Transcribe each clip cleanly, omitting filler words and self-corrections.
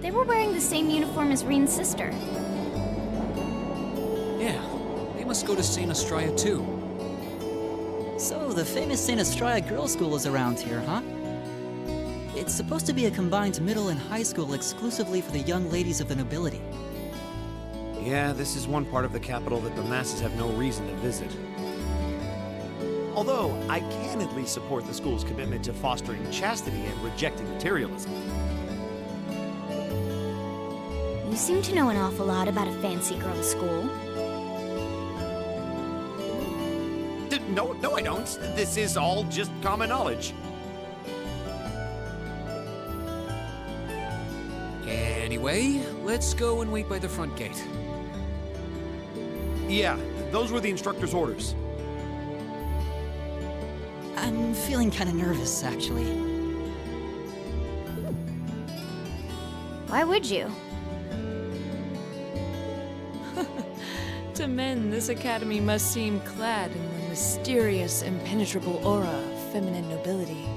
They were wearing the same uniform as Reen's sister. Yeah, they must go to St. Estrella too. So, the famous St. Estrella Girls' School is around here, huh? It's supposed to be a combined middle and high school exclusively for the young ladies of the nobility. Yeah, this is one part of the capital that the masses have no reason to visit. Although, I can at least support the school's commitment to fostering chastity and rejecting materialism. You seem to know an awful lot about a fancy girls' school. No, I don't. This is all just common knowledge. Anyway, let's go and wait by the front gate. Yeah, those were the instructor's orders. I'm feeling kinda nervous, actually. Why would you? To men, this academy must seem clad in the mysterious, impenetrable aura of feminine nobility.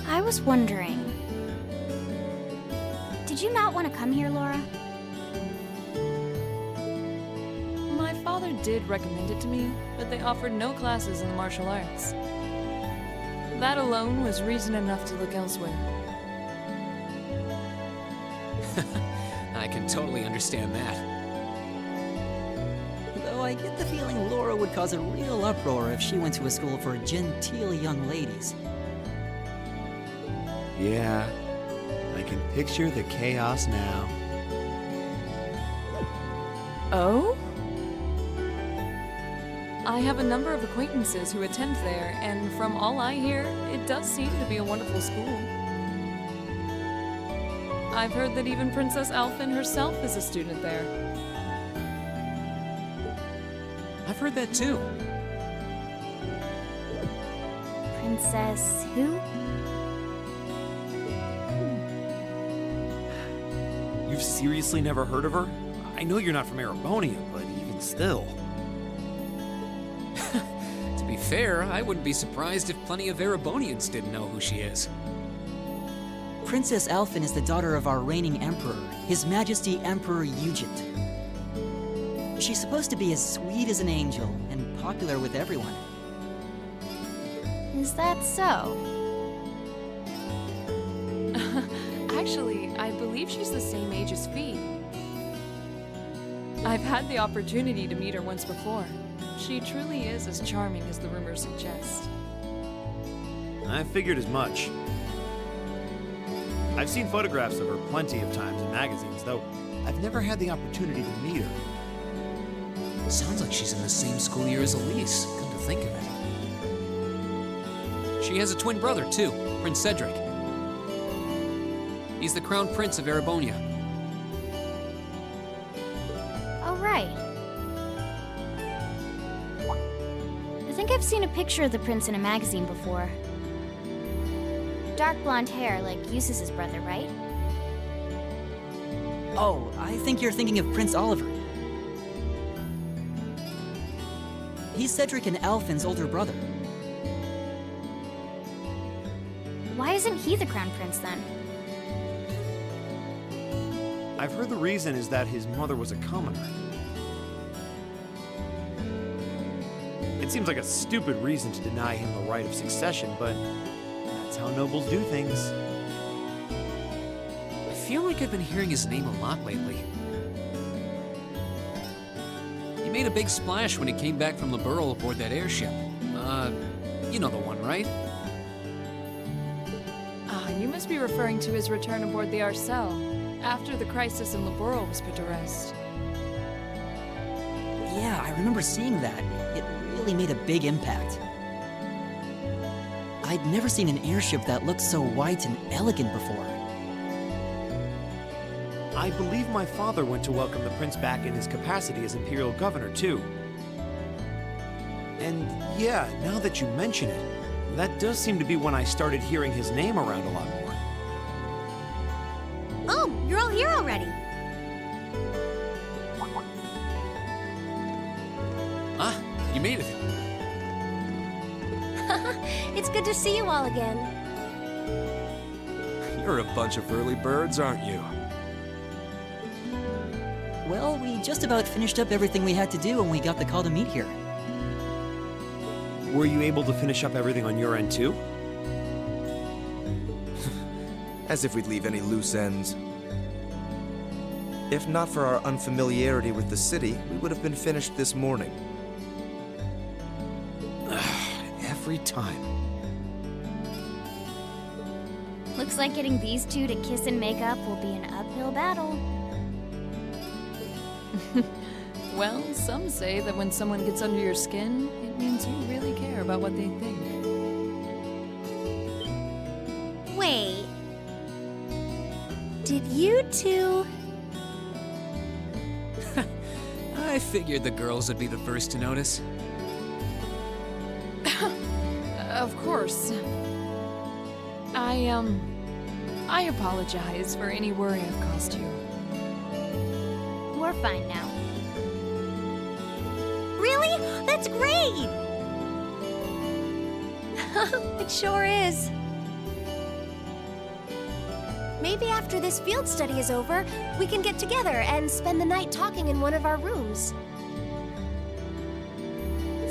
I was wondering... Did you not want to come here, Laura? My father did recommend it to me, but they offered no classes in the martial arts. That alone was reason enough to look elsewhere. I can totally understand that. Though I get the feeling Laura would cause a real uproar if she went to a school for genteel young ladies. Yeah, I can picture the chaos now. Oh? I have a number of acquaintances who attend there, and from all I hear, it does seem to be a wonderful school. I've heard that even Princess Alphen herself is a student there. I've heard that too. Princess who? You've seriously never heard of her? I know you're not from Erebonia, but even still. To be fair, I wouldn't be surprised if plenty of Erebonians didn't know who she is. Princess Alphen is the daughter of our reigning emperor, His Majesty Emperor Eugent. She's supposed to be as sweet as an angel and popular with everyone. Is that so? Actually, I believe she's the same age as Fee. I've had the opportunity to meet her once before. She truly is as charming as the rumors suggest. I figured as much. I've seen photographs of her plenty of times in magazines, though I've never had the opportunity to meet her. Sounds like she's in the same school year as Elise, come to think of it. She has a twin brother, too, Prince Cedric. He's the crown prince of Erebonia. Oh, right. I think I've seen a picture of the prince in a magazine before. Dark blonde hair, like Eustace's brother, right? Oh, I think you're thinking of Prince Oliver. He's Cedric and Alphen's older brother. Why isn't he the crown prince then? I've heard the reason is that his mother was a commoner. It seems like a stupid reason to deny him the right of succession, but that's how nobles do things. I feel like I've been hearing his name a lot lately. He made a big splash when he came back from Liberl aboard that airship. You know the one, right? Ah, you must be referring to his return aboard the Arcel, after the crisis in Liberl was put to rest. Yeah, I remember seeing that. It really made a big impact. I'd never seen an airship that looked so white and elegant before. I believe my father went to welcome the prince back in his capacity as Imperial Governor, too. And yeah, now that you mention it, that does seem to be when I started hearing his name around a lot more. Oh, you're all here already. Ah, you made it. It's good to see you all again. You're a bunch of early birds, aren't you? Well, we just about finished up everything we had to do when we got the call to meet here. Were you able to finish up everything on your end, too? As if we'd leave any loose ends. If not for our unfamiliarity with the city, we would have been finished this morning. Every time. Looks like getting these two to kiss and make up will be an uphill battle. Well, some say that when someone gets under your skin, it means you really care about what they think. Wait. Did you two... I figured the girls would be the first to notice. Of course. I apologize for any worry I've caused you. We're fine now. Really? That's great! It sure is. Maybe after this field study is over, we can get together and spend the night talking in one of our rooms.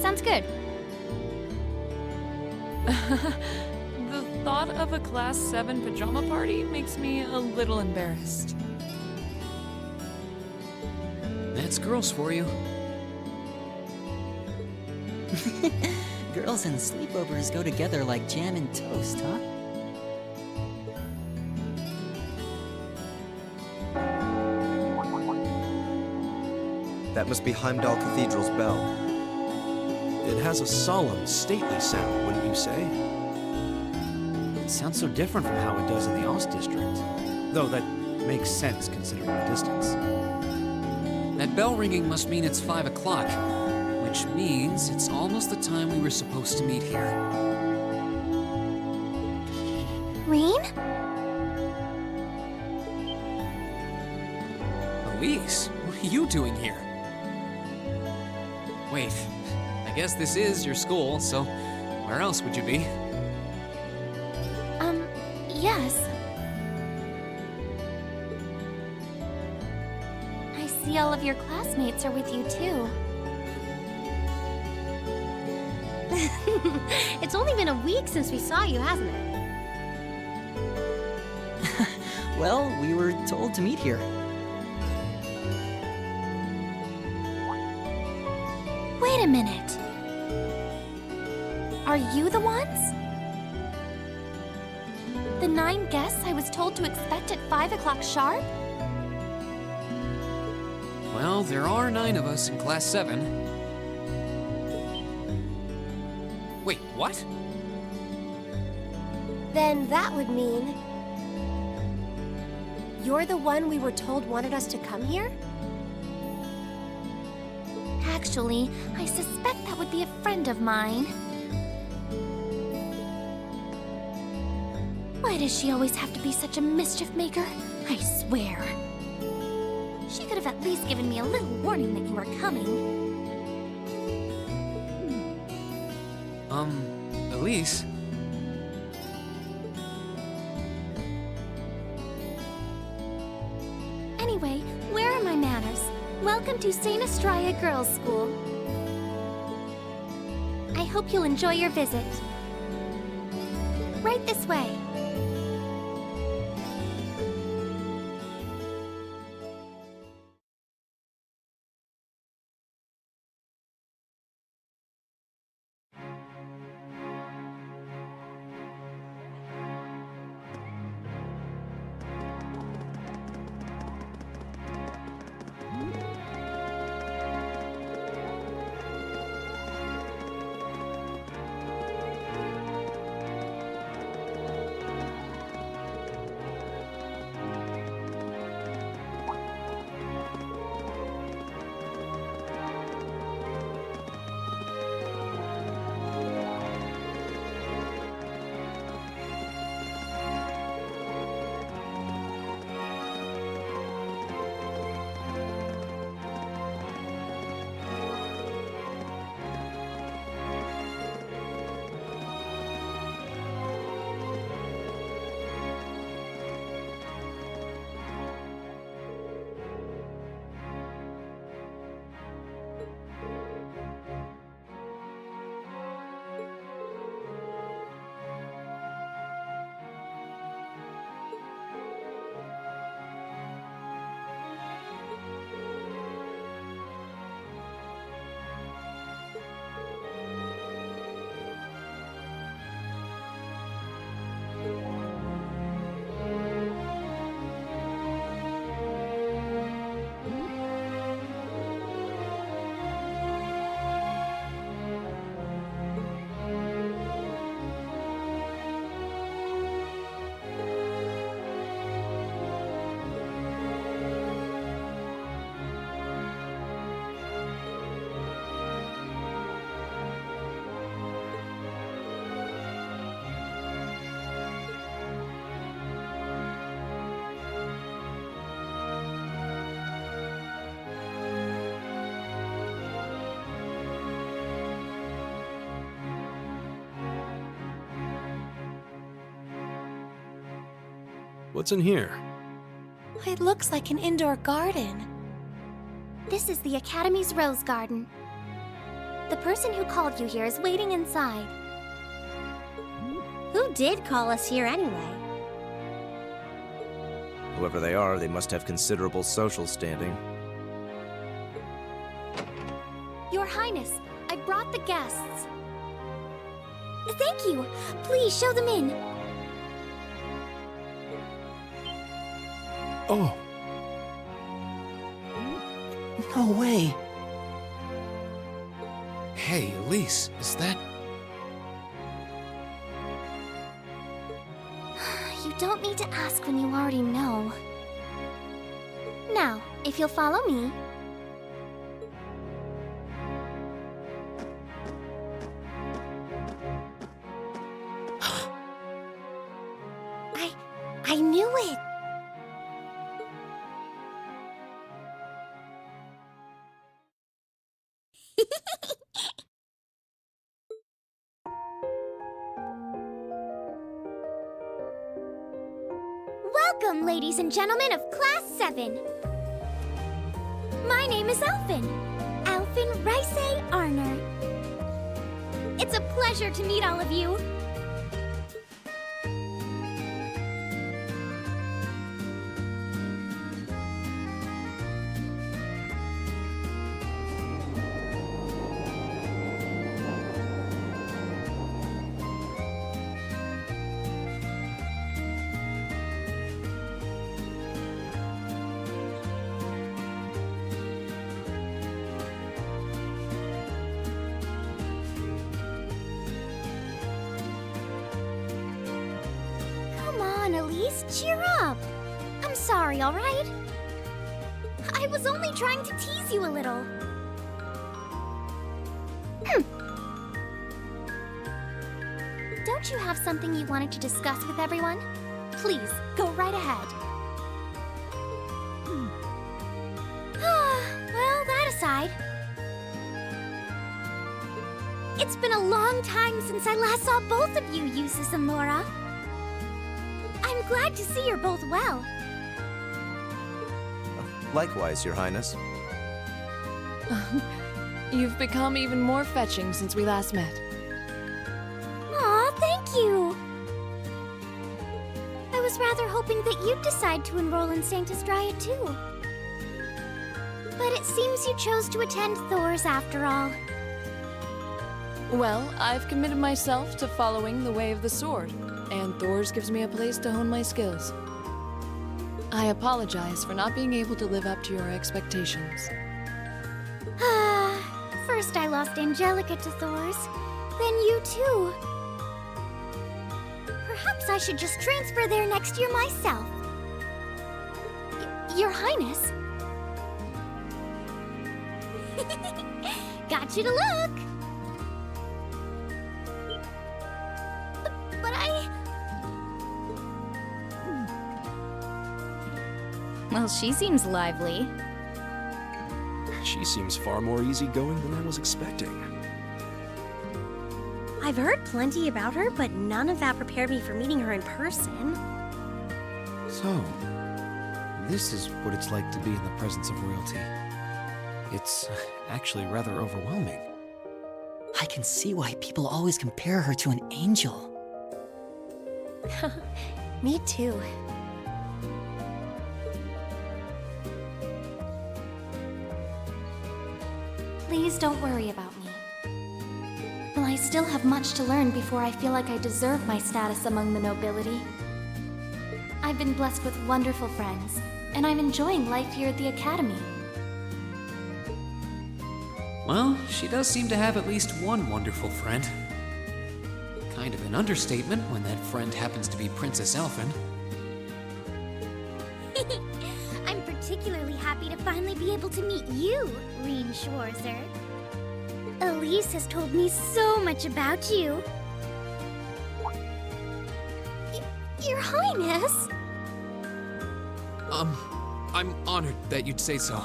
Sounds good. The thought of a Class 7 pajama party makes me a little embarrassed. That's girls for you. Girls and sleepovers go together like jam and toast, huh? That must be Heimdall Cathedral's bell. It has a solemn, stately sound, wouldn't you say? It sounds so different from how it does in the Ost District. Though that makes sense considering the distance. That bell ringing must mean it's 5 o'clock, which means it's almost the time we were supposed to meet here. Rean? Elise, what are you doing here? Wait, I guess this is your school, so where else would you be? Yes. I see all of your classmates are with you too. It's only been a week since we saw you, hasn't it? Well, we were told to meet here. Wait a minute. Are you the ones? The 9 guests I was told to expect at 5 o'clock sharp? Well, there are 9 of us in Class 7. Wait, what? Then that would mean... you're the one we were told wanted us to come here? Actually, I suspect that would be a friend of mine. Why does she always have to be such a mischief maker? I swear. She could have at least given me a little warning that you were coming. Elise? Anyway, where are my manners? Welcome to St. Estrella Girls' School. I hope you'll enjoy your visit. Right this way. What's in here? It looks like an indoor garden. This is the Academy's rose garden. The person who called you here is waiting inside. Who did call us here anyway? Whoever they are, they must have considerable social standing. Your Highness, I brought the guests. Thank you. Please show them in. Oh, No way. Hey, Elise, is that... You don't need to ask when you already know. Now, if you'll follow me. I knew it! Welcome, ladies and gentlemen of Class 7. My name is Elfin. Elfin Rice Arner. It's a pleasure to meet all of you. Come on, Elise, cheer up. I'm sorry, all right? I was only trying to tease you a little. Don't you have something you wanted to discuss with everyone? Please, go right ahead. Well, that aside, it's been a long time since I last saw both of you, Eustace and Laura. I'm glad to see you're both well. Likewise, Your Highness. You've become even more fetching since we last met. Aw, thank you! I was rather hoping that you'd decide to enroll in Sanctus Dryad too. But it seems you chose to attend Thor's after all. Well, I've committed myself to following the way of the sword, and Thor's gives me a place to hone my skills. I apologize for not being able to live up to your expectations. First I lost Angelica to Thor's, then you too. Perhaps I should just transfer there next year myself. Your Highness. Got you to look. But Well, she seems lively. she seems far more easygoing than I was expecting. I've heard plenty about her, but none of that prepared me for meeting her in person. So, this is what it's like to be in the presence of royalty. It's actually rather overwhelming. I can see why people always compare her to an angel. Me too. Please don't worry about me. Well, I still have much to learn before I feel like I deserve my status among the nobility. I've been blessed with wonderful friends, and I'm enjoying life here at the Academy. Well, she does seem to have at least one wonderful friend. Kind of an understatement when that friend happens to be Princess Elfin. I'm particularly happy to finally be able to meet you, Rean Schwarzer. Elise has told me so much about you. Your Highness! I'm honored that you'd say so.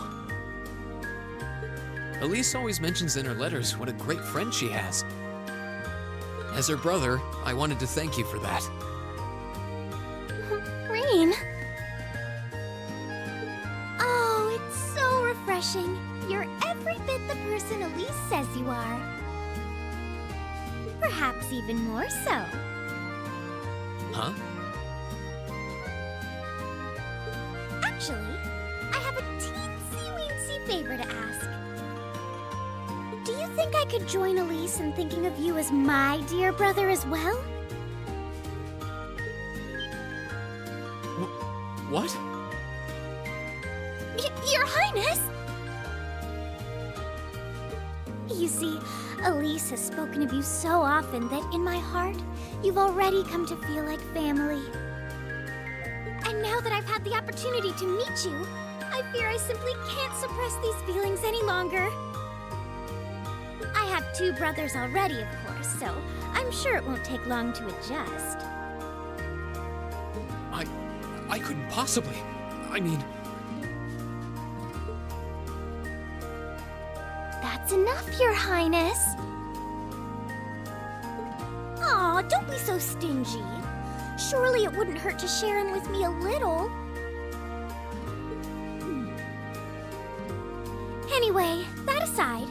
Elise always mentions in her letters what a great friend she has. As her brother, I wanted to thank you for that. Rean, rain. Oh, it's so refreshing. You're every bit the person Elise says you are. Perhaps even more so. Huh? Actually, I have a teensy-weensy favor to ask. Do you think I could join Elise in thinking of you as my dear brother as well? What? Your Highness! You see, Elise has spoken of you so often that in my heart, you've already come to feel like family. And now that I've had the opportunity to meet you, I fear I simply can't suppress these feelings any longer. I have 2 brothers already, of course, so I'm sure it won't take long to adjust. I couldn't possibly. I mean, That's enough, Your Highness. Aw, don't be so stingy. Surely it wouldn't hurt to share him with me a little. Anyway, that aside,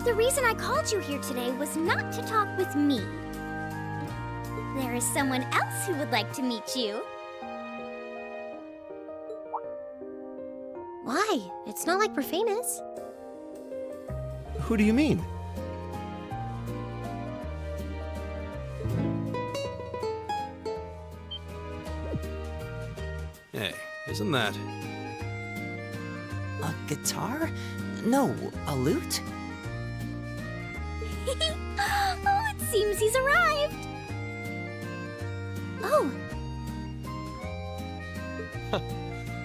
the reason I called you here today was not to talk with me. There is someone else who would like to meet you. Why? It's not like we're famous. Who do you mean? Hey, isn't that... A guitar? No, a lute? Oh, it seems he's arrived. Oh,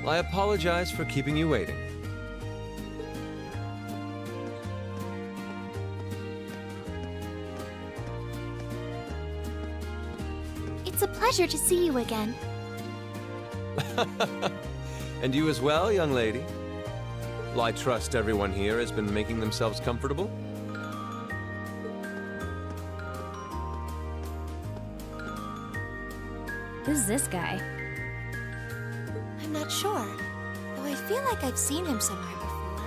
I apologize for keeping you waiting. It's a pleasure to see you again. And you as well, young lady? Well, I trust everyone here has been making themselves comfortable? Who's this guy? I'm not sure, though I feel like I've seen him somewhere before.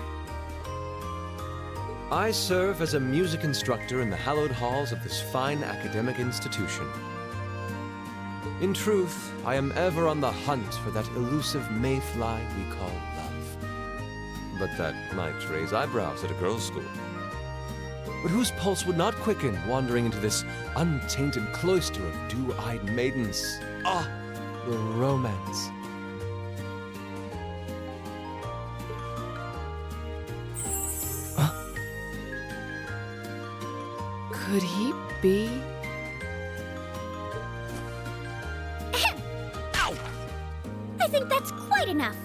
I serve as a music instructor in the hallowed halls of this fine academic institution. In truth, I am ever on the hunt for that elusive mayfly we call love. But that might raise eyebrows at a girls' school. But whose pulse would not quicken wandering into this untainted cloister of dew-eyed maidens? Ah, the romance. Could he be? Ow! I think that's quite enough.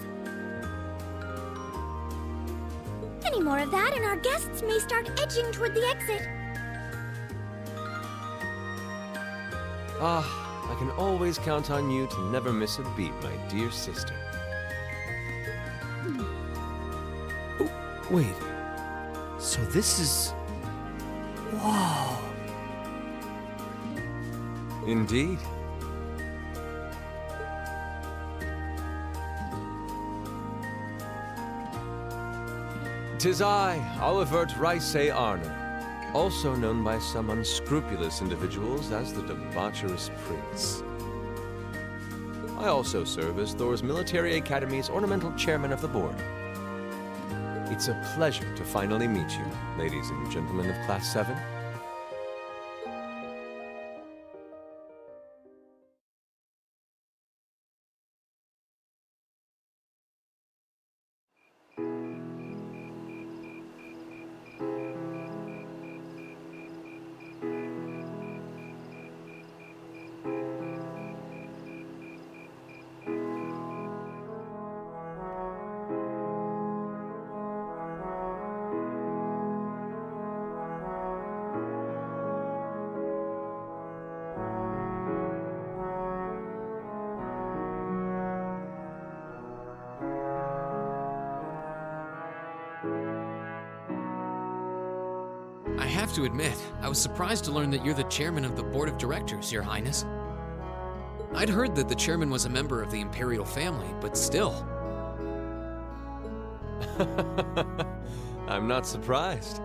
Any more of that, and our guests may start edging toward the exit. Ah, I can always count on you to never miss a beat, my dear sister. Oh, wait. So this is... Whoa. Indeed. Tis I, Olivert Ricey Arnhem, also known by some unscrupulous individuals as the Debaucherous Prince. I also serve as Thor's Military Academy's ornamental chairman of the board. It's a pleasure to finally meet you, ladies and gentlemen of Class 7. I have to admit, I was surprised to learn that you're the chairman of the board of directors, Your Highness. I'd heard that the chairman was a member of the Imperial family, but still. I'm not surprised.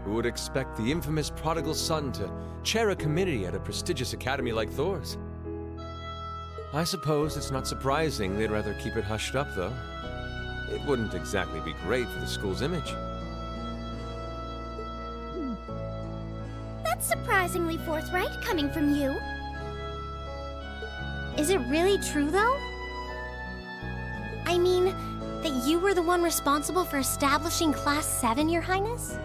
Who would expect the infamous prodigal son to chair a committee at a prestigious academy like Thor's? I suppose it's not surprising they'd rather keep it hushed up, though. It wouldn't exactly be great for the school's image. That's surprisingly forthright coming from you. Is it really true, though? I mean, that you were the one responsible for establishing Class 7, Your Highness?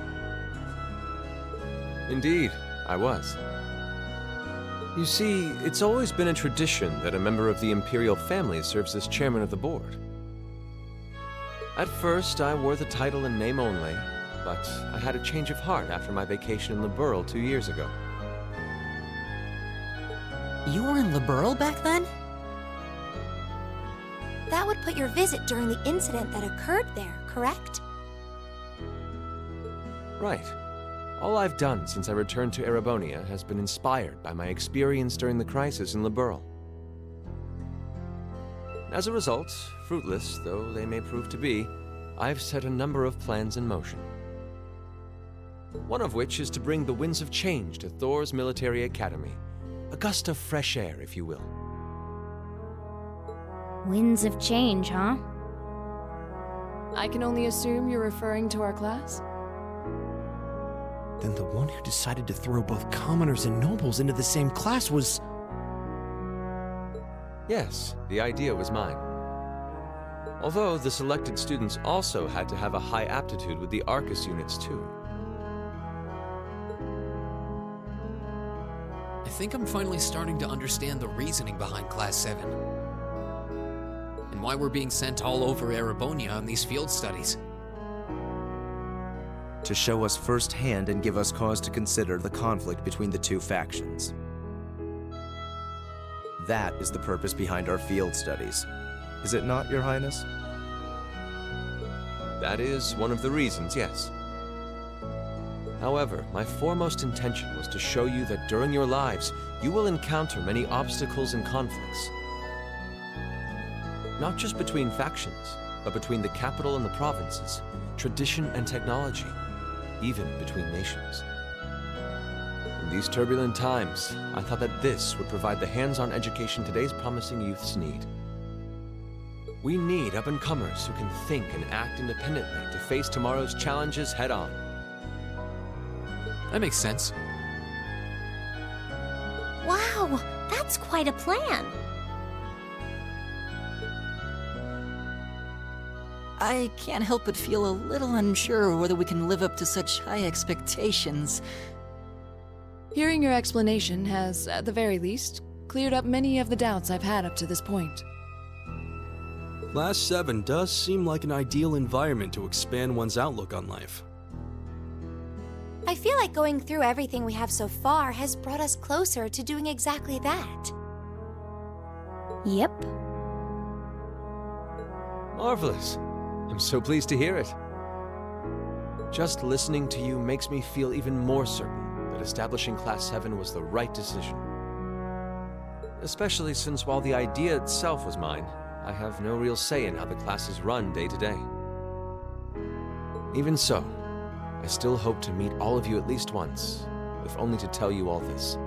Indeed, I was. You see, it's always been a tradition that a member of the Imperial family serves as chairman of the board. At first, I wore the title in name only, but I had a change of heart after my vacation in Liberl 2 years ago. You were in Liberl back then? That would put your visit during the incident that occurred there, correct? Right. All I've done since I returned to Erebonia has been inspired by my experience during the crisis in Liberl. As a result, fruitless though they may prove to be, I've set a number of plans in motion. One of which is to bring the winds of change to Thor's military academy. A gust of fresh air, if you will. Winds of change, huh? I can only assume you're referring to our class? Then the one who decided to throw both commoners and nobles into the same class was... Yes, the idea was mine. Although the selected students also had to have a high aptitude with the Arcus units too. I think I'm finally starting to understand the reasoning behind Class 7. And why we're being sent all over Erebonia on these field studies. To show us firsthand and give us cause to consider the conflict between the two factions. That is the purpose behind our field studies. Is it not, Your Highness? That is one of the reasons, yes. However, my foremost intention was to show you that during your lives, you will encounter many obstacles and conflicts. Not just between factions, but between the capital and the provinces, tradition and technology, even between nations. In these turbulent times, I thought that this would provide the hands-on education today's promising youths need. We need up-and-comers who can think and act independently to face tomorrow's challenges head-on. That makes sense. Wow, that's quite a plan. I can't help but feel a little unsure whether we can live up to such high expectations. Hearing your explanation has, at the very least, cleared up many of the doubts I've had up to this point. Class 7 does seem like an ideal environment to expand one's outlook on life. I feel like going through everything we have so far has brought us closer to doing exactly that. Yep. Marvelous. I'm so pleased to hear it. Just listening to you makes me feel even more certain that establishing Class 7 was the right decision. Especially since while the idea itself was mine, I have no real say in how the class is run day to day. Even so, I still hope to meet all of you at least once, if only to tell you all this.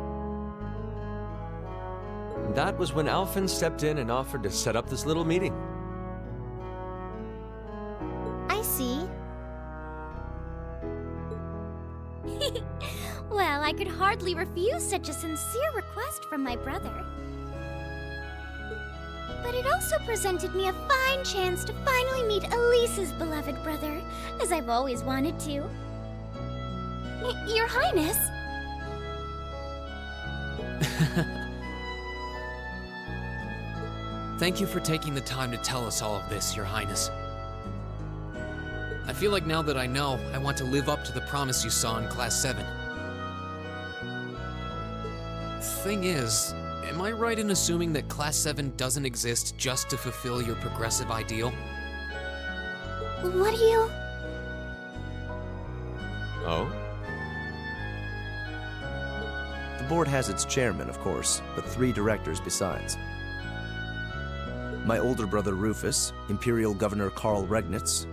And that was when Alphen stepped in and offered to set up this little meeting. I see. Well, I could hardly refuse such a sincere request from my brother. But it also presented me a fine chance to finally meet Elise's beloved brother, as I've always wanted to. Your Highness? Thank you for taking the time to tell us all of this, Your Highness. I feel like now that I know, I want to live up to the promise you saw in Class 7. Thing is, am I right in assuming that Class 7 doesn't exist just to fulfill your progressive ideal? What do you... Oh? The board has its chairman, of course, but 3 directors besides. My older brother Rufus, Imperial Governor Karl Regnitz,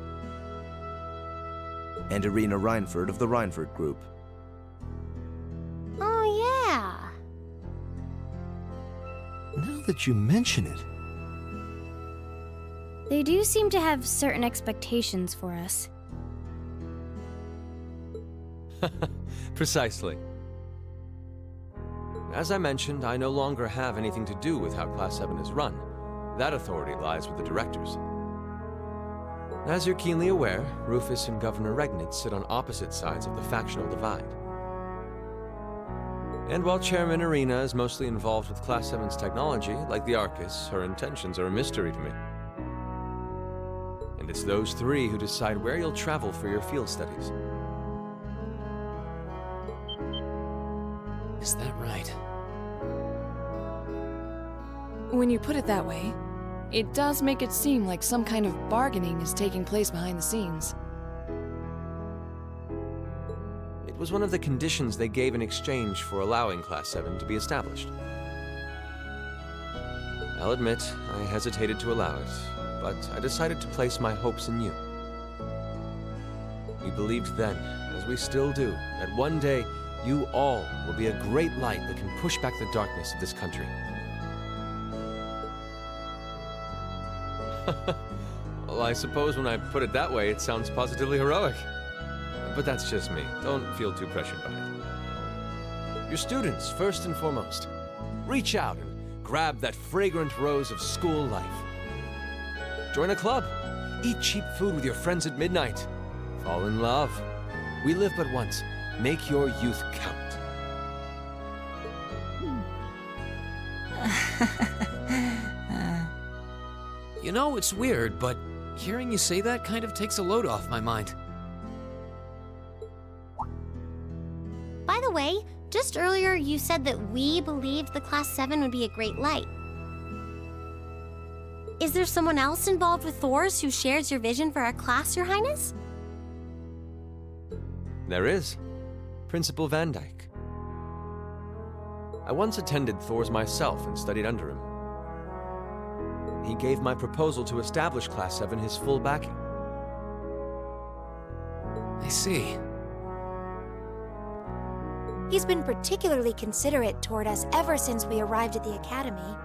and Irina Reinford of the Reinford Group. Oh, yeah. Now that you mention it, They do seem to have certain expectations for us. Precisely. As I mentioned, I no longer have anything to do with how Class 7 is run. That authority lies with the directors. As you're keenly aware, Rufus and Governor Regnitz sit on opposite sides of the factional divide. And while Chairman Irina is mostly involved with Class 7's technology, like the Arcus, her intentions are a mystery to me. And it's those 3 who decide where you'll travel for your field studies. Is that right? When you put it that way, it does make it seem like some kind of bargaining is taking place behind the scenes. It was one of the conditions they gave in exchange for allowing Class 7 to be established. I'll admit, I hesitated to allow it, but I decided to place my hopes in you. We believed then, as we still do, that one day you all will be a great light that can push back the darkness of this country. Well, I suppose when I put it that way, it sounds positively heroic. But that's just me. Don't feel too pressured by it. Your students, first and foremost. Reach out and grab that fragrant rose of school life. Join a club. Eat cheap food with your friends at midnight. Fall in love. We live but once. Make your youth count. You know, it's weird, but hearing you say that kind of takes a load off my mind. By the way, just earlier you said that we believed the Class 7 would be a great light. Is there someone else involved with Thors who shares your vision for our class, Your Highness? There is. Principal Van Dyke. I once attended Thors myself and studied under him. He gave my proposal to establish Class 7 his full backing. I see. He's been particularly considerate toward us ever since we arrived at the Academy.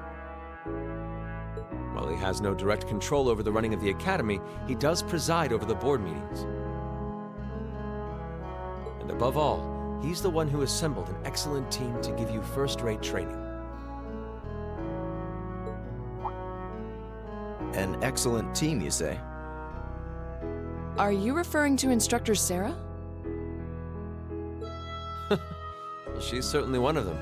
While he has no direct control over the running of the Academy, he does preside over the board meetings. And above all, he's the one who assembled an excellent team to give you first-rate training. An excellent team, you say? Are you referring to Instructor Sarah? She's certainly one of them.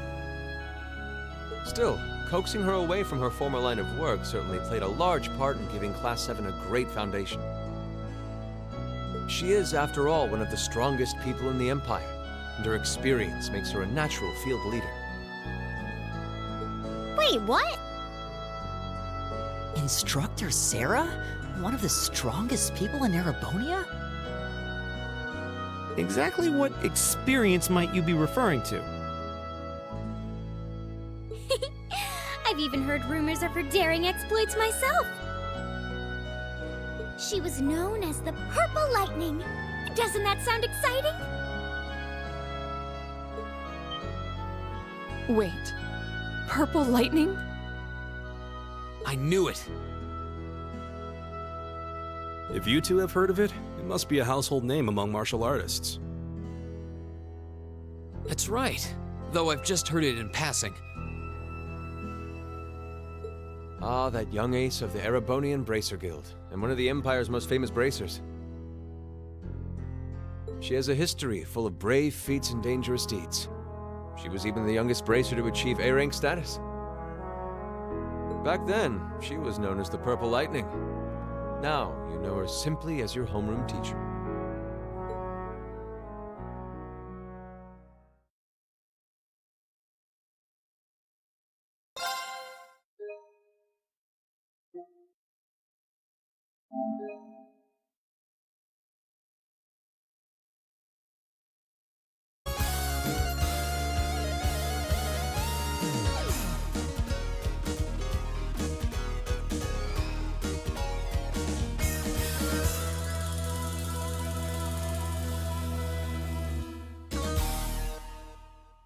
Still, coaxing her away from her former line of work certainly played a large part in giving Class 7 a great foundation. She is, after all, one of the strongest people in the Empire, and her experience makes her a natural field leader. Wait, what? Instructor Sarah? One of the strongest people in Erebonia? exactly what experience might you be referring to? I've even heard rumors of her daring exploits myself. She was known as the Purple Lightning. Doesn't that sound exciting? Wait. Purple Lightning? I knew it! If you two have heard of it, it must be a household name among martial artists. That's right, though I've just heard it in passing. Ah, that young ace of the Erebonian Bracer Guild, and one of the Empire's most famous bracers. She has a history full of brave feats and dangerous deeds. She was even the youngest bracer to achieve A-rank status. Back then, she was known as the Purple Lightning. Now, you know her simply as your homeroom teacher.